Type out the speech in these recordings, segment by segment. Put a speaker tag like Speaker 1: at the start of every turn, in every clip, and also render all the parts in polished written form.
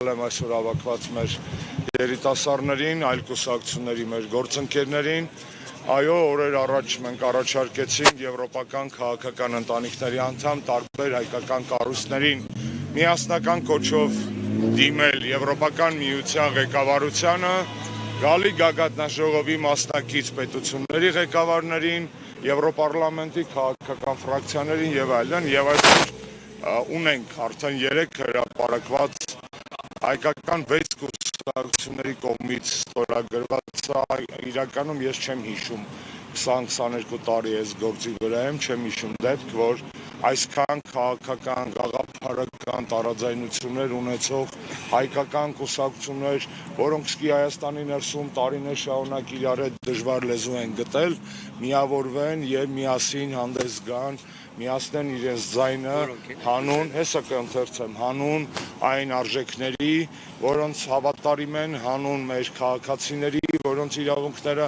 Speaker 1: եմ այսօր հավաքված մեր երիտասարդներին, այլ կուսակցությունների մեր գործընկերներին։ Այո, օրեր առաջ մենք առաջարկեցինք եվրոպական քաղաքական ընտանիքների անդամ տարբեր հայկական կառույցներին միասնական կոչով դիմել Եվրոպական միության ղեկավարությանը, գալի գագաթնաժողովի մասնակից պետությունների ղեկավարներին, Եվրոպարլամենտի քաղաքական ֆրակցիաներին եւ այլն, եւ այսօր ունենք արդեն 3 հրապարակված հայկական 6 կուսակցությունների կողմից ստորագրված, իրականում ես չեմ հիշում 20-22 տարի այս գործի վրա եմ, չեմ հիշում դեպք, որ այսքան քաղաքական, գաղափարական տարաձայնություններ ունեցող հայկական կուսակցություններ, որոնք սկի Հայաստանի ներսում տարիներ շարունակ իրար հետ դժվար լեզու են գտել, միավորվեն եւ միասին հանդես գան, միացնեն իրենց ձայնը հանուն, հեսա կընթերցեմ, հանուն այն արժեքների, որոնց հավատարիմ են, հանուն մեր քաղաքացիների, որոնց իրավունքները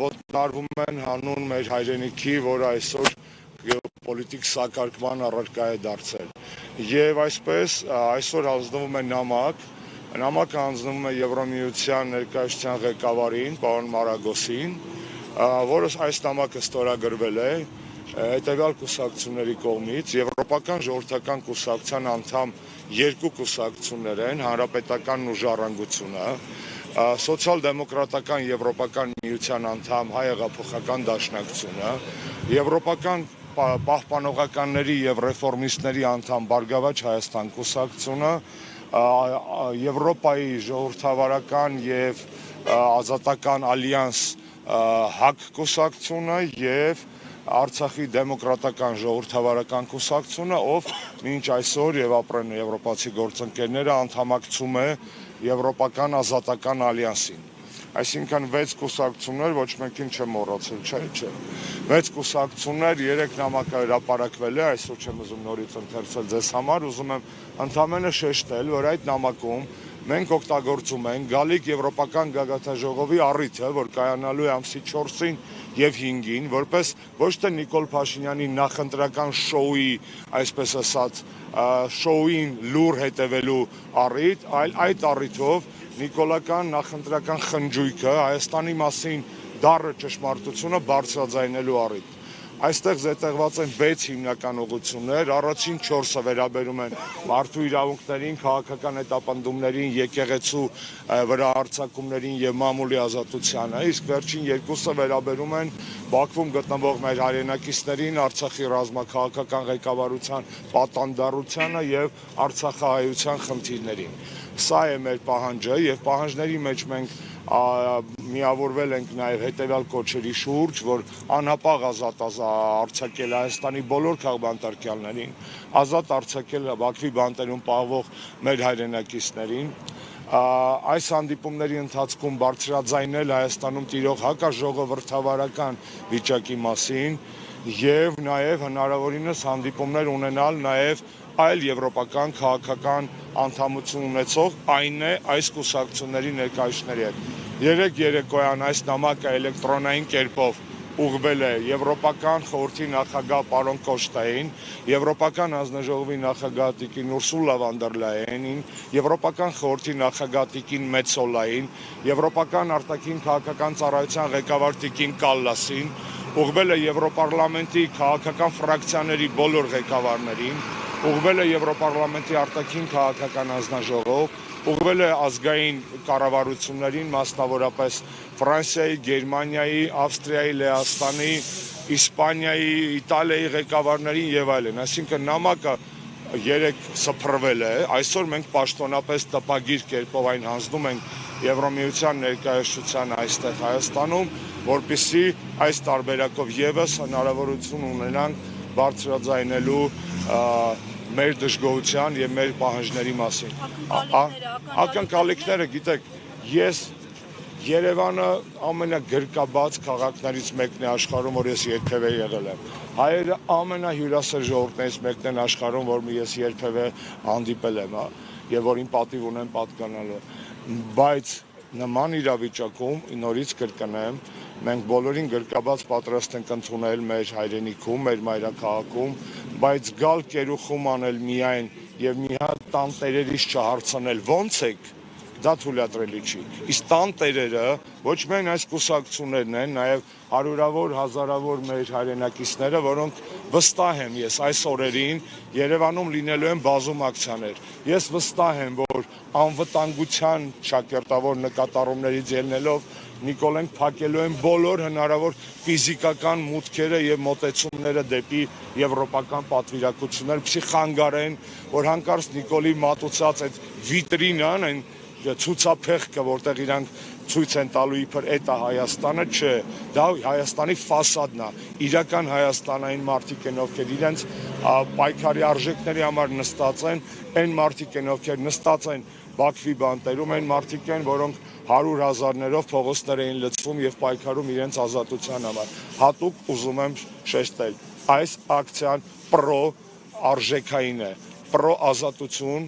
Speaker 1: ոտնահարվում են, հանուն մեր հայրենիքի, որը այսօր գեոպոլիտիկ սակարկման առարկա է դարձել։ Եվ այսպես այսօր հանձնվում է նամակը հանձնվում է Եվրամիության ներկայացության ղեկավարին, պարոն Մարագոսին, որը այս նամակը ստորագրվել է հետևյալ կուսակցությունների կողմից, Եվրոպական ժողովրդական կուսակցության անդամ 2 կուսակցություններ են, Հանրապետականն ու Ժառանգությունը, Սոցիալ-դեմոկրատական Եվրոպական միության անդամ Հայ հեղափոխական դաշնակցությունը, Եվրոպական պահպանողականների եւ ռեֆորմիստների անդամ Բարգավաճ Հայաստան կուսակցությունը, Եվրոպայի ժողովրդավարական եւ ազատական ալյանս ՀԱԿ կուսակցությունը եւ Արցախի դեմոկրատական ժողովրդավարական կուսակցությունը, ով մինչ այսօր եւ ապրեն եվրոպացի գործընկերները անդամակցում է Եվրոպական ազատական ալյանսին։ Այսինքն 6 կուսակցություններ, ոչ մեկին չեմ մոռացել, չէ։ 6 կուսակցություններ, 3 նամակը հրապարակվել է, այսօր չեմ ուզում նորից ընթերցել ձեզ համար, ուզում եմ ընդամենը շեշտել, որ այդ նամակում մենք օգտագործում ենք գալիք Եվրոպական գագաթնաժողովի առիթը, որ կայանալու է ամսի 4-ին եւ 5-ին, որպես ոչ թե Նիկոլ Փաշինյանի նախընտրական շոուի, այսպես ասած, շոուին լուր հետևելու առիթ, այլ այդ առիթով նիկոլական նախընտրական խնջույքը Հայաստանի մասին դառը ճշմարտությունը բարձրաձայնելու առիթ։ Այստեղ զետեղված են 6 հիմնական ուղղություններ, առաջին 4-ը վերաբերում են մարդու իրավունքներին, քաղաքական հետապնդումներին, եկեղեցու վրա հարձակումներին եւ մամուլի ազատությանը, իսկ վերջին 2-ը վերաբերում են Բաքվում գտնվող մեր հայրենակիցներին, Արցախի ռազմաքաղաքական ղեկավարության պատանդառությանը եւ արցախահայության խնդիրներին։ Սա է մեր պահանջը եւ պահանջների մեջ մենք միավորվել ենք նաև հետևյալ կոչերի շուրջ, որ անհապաղ ազատ արձակել Հայաստանի բոլոր քաղբանտարկյալներին, ազատ արձակել Բաքվի բանտերում պահվող մեր հայրենակիցներին, այս հանդիպումների ընթացքում բարձրաձայնել Հայաստանում տիրող հակաժողովրդավարական վիճակի մասին եւ նաև հնարավորինս հանդիպումներ ունենալ նաև այլ եվրոպական քաղաքական անդամություն ունեցող այս կուսակցությունների ներկայացուցիչների հետ։ 3 երեկոյան այս նամակը էլեկտրոնային կերպով ուղղվել է Եվրոպական խորհրդի նախագահ պարոն Կոշտային, Եվրոպական հանձնաժողովի նախագահ տիկին Ուրսուլա վան դեր Լայենին, Եվրոպական խորհրդի նախագահ տիկին Մեծոլային, Եվրոպական արտաքին քաղաքական ծառայության ղեկավար տիկին Կալլասին, ուղղվել է Եվրոպարլամենտի քաղաքական ֆրակցիաների բոլոր ղեկավարներին, ուղղվել է Եվրոպարլամենտի արտաքին քաղաքական հանձնաժողով, ուղղվել է ազգային կառավարություններին, մասնավորապես Ֆրանսիայի, Գերմանիայի, Ավստրիայի, Լեհաստանի, Իսպանիայի, Իտալիայի ղեկավարներին եւ այլն։ Այսինքն նամակը 3 սփռվել է, այսօր մենք պաշտոնապես տպագիր կերպով այն հանձնում ենք Եվրամիության ներկայացուցչության այստեղ Հայաստանում, որպեսզի այս տարբերակով եւս հնարավորություն ունենանք բարձրաձայնելու մեր դժգոհության եւ մեր պահանջների մասին։ Ակնկալիքները, գիտեք, ես Երևանը ամենագրկաբաց քաղաքներից մեկն է աշխարհում, որ ես երբևէ եղել եմ։ Հայերը ամենահյուրասեր ժողովուրդներից մեկն են աշխարհում, որ ես երբևէ հանդիպել եմ, եւ որին պատիվ ունեմ պատկանալու։ Բայց նման իրավիճակում նորից կրկնեմ, մենք բոլորին գրկաբաց պատրաստ ենք ընդունել մեր հայրենիքում, մեր մայրաքաղաքում, բայց գալ կերուխում անել միայն եւ մի հատ տան տերերից չհարցնել ոնց եք, դա թույլատրելի չի։ Իսկ տան տերերը ոչ միայն այս կուսակցություններն են, նաեւ հարյուրավոր, հազարավոր մեր հայրենակիցները, որոնք վստահ եմ ես այս օրերին Երևանում լինելու են բազում ակցիաներ։ Ես վստահ եմ, որ անվտանգության շակերտավոր նկատառումներից ելնելով Նիկոլենք փակելու են բոլոր հնարավոր ֆիզիկական մուտքերը եւ մոտեցումները դեպի եվրոպական պատվիրակություններ, որպեսզի խանգարեն, որ հանկարծ Նիկոլի մատուցած այդ վիտրինան, այն ցուցափեղկը, որտեղ իրանք ցույց են տալու իբր էտա Հայաստանը, չէ, դա Հայաստանի ֆասադն է, իրական հայաստանային մարդիկ են, ովքեր իրենց պայքարի արժեքների համար նստած են, այն մարդիկ են, ովքեր նստած են Բաքվի բանտերում, այն մարդիկ են, որոնք 100,000-ներով փողոցներ էին լցվում եւ պայքարում իրենց ազատության համար։ Հատուկ ուզում եմ շեշտել, այս ակցիան պրո արժեքային է, պրո ազատություն,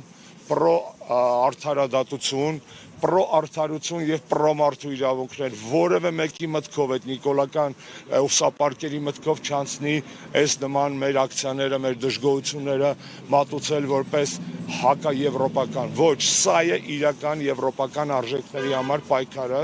Speaker 1: պրո արդարադատություն, պրո արդարություն եւ պրո մարդու իրավունքներ, որևէ մեկի մտքով այդ նիկոլական ուսապարկերի մտքով չանցնի այս նման մեր ակցիաները, մեր դժգոհությունները մատուցել որպես հակաեվրոպական, ոչ, սա է իրական եվրոպական արժեքների համար պայքարը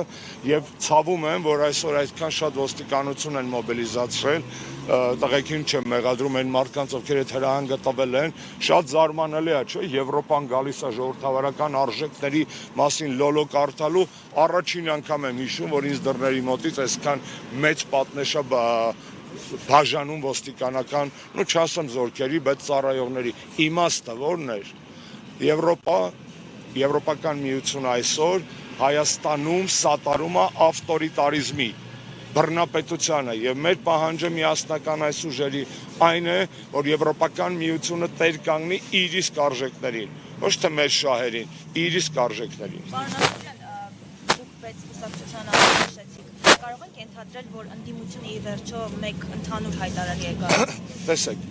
Speaker 1: եւ ցավում եմ, որ այսօր այդքան շատ ոստիկանություն են մոբիլիզացրել, տղեկին չեմ մեղադրում այն մարդկանց, ովքեր այդ հրահանգը տվել են, շատ զարմանալի է, չէ՞, Եվրոպան գալիս է ժողովրդավարական արժեքների մասին լոլո կարդալու, առաջին անգամ եմ հիշում, որ ինձ դռների մոտից այսքան մեծ պատնեշա բաժանում ոստիկանական, ну չասեմ զորքերի, բայց ծառայողների իմաստը որն էր։ Եվրոպական միությունը այսօր Հայաստանում սատարում է ավտորիտարիզմի բռնապետությանը եւ մեր պահանջը միասնական այս ուժերի այն է, որ Եվրոպական միությունը տեր կանգնի իր իսկ արժեքներին, ոչ թե մեր շահերին, իր իսկ արժեքներին։
Speaker 2: Դուք բայց կուսակցության անդրադարձեցիք, կարող եք ենթադրել, որ ընդդիմությունը ի վերջո մեկ ընդհանուր հայտարարի է գալիս։
Speaker 1: Տեսեք,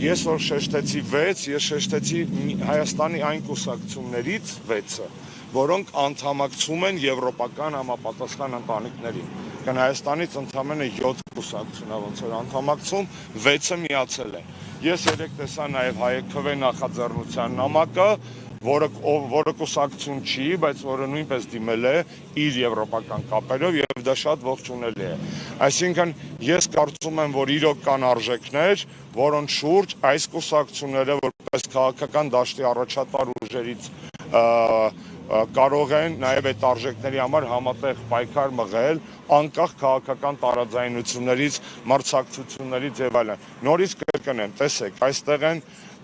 Speaker 1: ես որ շեշտեցի 6, ես շեշտեցի Հայաստանի այն կուսակցություններից 6-ը, որոնք անդամակցում են եվրոպական համապատասխան ընտանիքներին։ Հայաստանից ընդամենը 7 կուսակցություն ոնց որ անդամակցում, 6-ը միացել են։ Ես երեք տեսա նաև ՀԱԵԿ նախաձեռնության նամակը, որը կուսակցություն չի, բայց որը նույնպես դիմել է իր եվրոպական կապերով եւ դա շատ ողջունելի է։ Այսինքն ես կարծում եմ, որ իրոք կան արժեքներ, որոնց շուրջ այս կուսակցությունները որպես քաղաքական դաշտի առաջատար ուժերից կարող են նաև այդ արժեքների համար համատեղ պայքար մղել, անկախ քաղաքական տարաձայնություններից, մրցակցություններից եւ այլն։ Նորից կրկնեմ, տեսեք, այստեղ են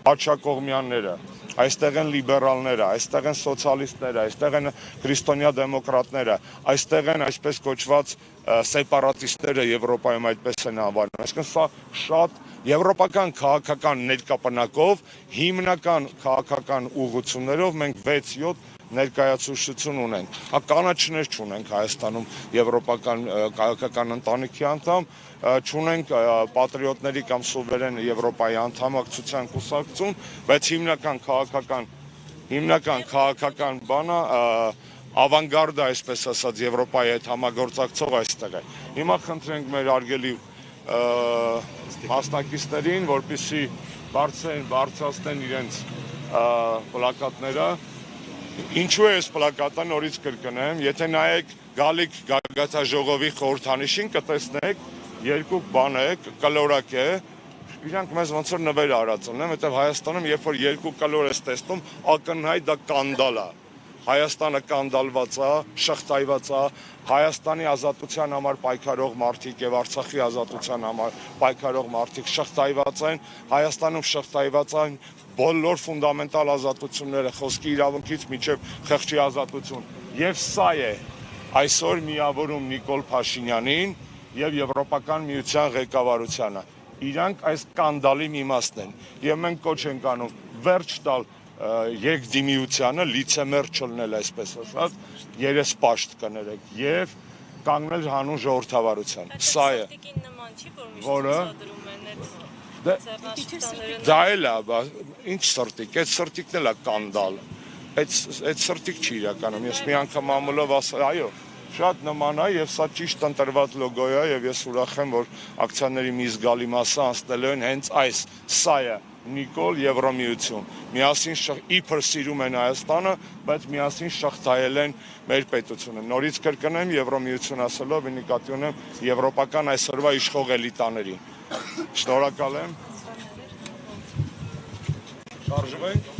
Speaker 1: աջակողմյանները, այստեղ են լիբերալները, այստեղ են սոցիալիստները, այստեղ են քրիստոնյա դեմոկրատները, այստեղ են այսպես կոչված սեպարատիստները Եվրոպայում այդպես են անվանում։ Այսինքն սա շատ եվրոպական քաղաքական ներկապնակով, հիմնական քաղաքական ուղղություններով մենք 6-7 ներկայացուցչություն ունենք։ Կանաչներ չունենք Հայաստանում եվրոպական քաղաքական ընտանիքի անդամ, չունենք պատրիոտների կամ սուվերեն Եվրոպայի անդամակցության կուսակցություն, բայց հիմնական քաղաքական բանը ավանգարդը, այսպես ասած, Եվրոպայի հետ համագործակցող այստեղ է։ Հիմա խնդրենք մեր արգելի մասնակիցներին, որպեսզի բարձրացնեն իրենց պլակատները։ Ինչու է այս պլակատը, նորից կրկնեմ, եթե նայեք գալիք գագաթաժողովի խորհրդանիշին կտեսնեք երկու բան է, կլորակ է, իրանք մեզ ոնց որ նվեր արած ունեն, որտեղ Հայաստանում երբ որ երկու կլոր ես տեսնում, ակնհայտ դա կանդալ է։ Հայաստանը կանդալված է, շղթայված է, Հայաստանի ազատության համար պայքարող մարդիկ եւ Արցախի ազատության համար պայքարող մարդիկ շղթայված են, Հայաստանում շղթայված են բոլոր ֆունդամենտալ ազատությունները, խոսքի իրավունքից մինչև խեղճի ազատություն։ Եվ սա է այսօր միավորում Նիկոլ Փաշինյանին եւ Եվրոպական միության ղեկավարությանը։ Իրանք այս սկանդալի մի մասն են եւ մենք կոչ ենք անում վերջ տալ երկդիմիությանը, լիցեմեր չլնել, այսպես ասած, երեսպաշտ կներեք եւ կանգնել հանուն ժողովրդավարության։ Սա է, որը դա էլ է, ինչ սրտիկ, այդ սրտիկն էլ է կանդալ, այդ սրտիկ չի իրականում, ես մի անգամ ամուլով ասա, այո, շատ նման է եւ սա ճիշտ ընտրված լոգո է եւ ես ուրախ եմ, որ ակցիաների մի զգալի մասը անցնելու են հենց այս, սա է Նիկոլ, Եվրամիություն։ Միասին իբր սիրում են Հայաստանը, բայց միասին շղթայել են մեր պետությունը։ Նորից կրկնեմ, Եվրամիություն ասելով նկատի ունեմ եվրոպական այսօրվա իշխող էլիտաներին։ Շնորհակալ եմ։ Շարժվենք։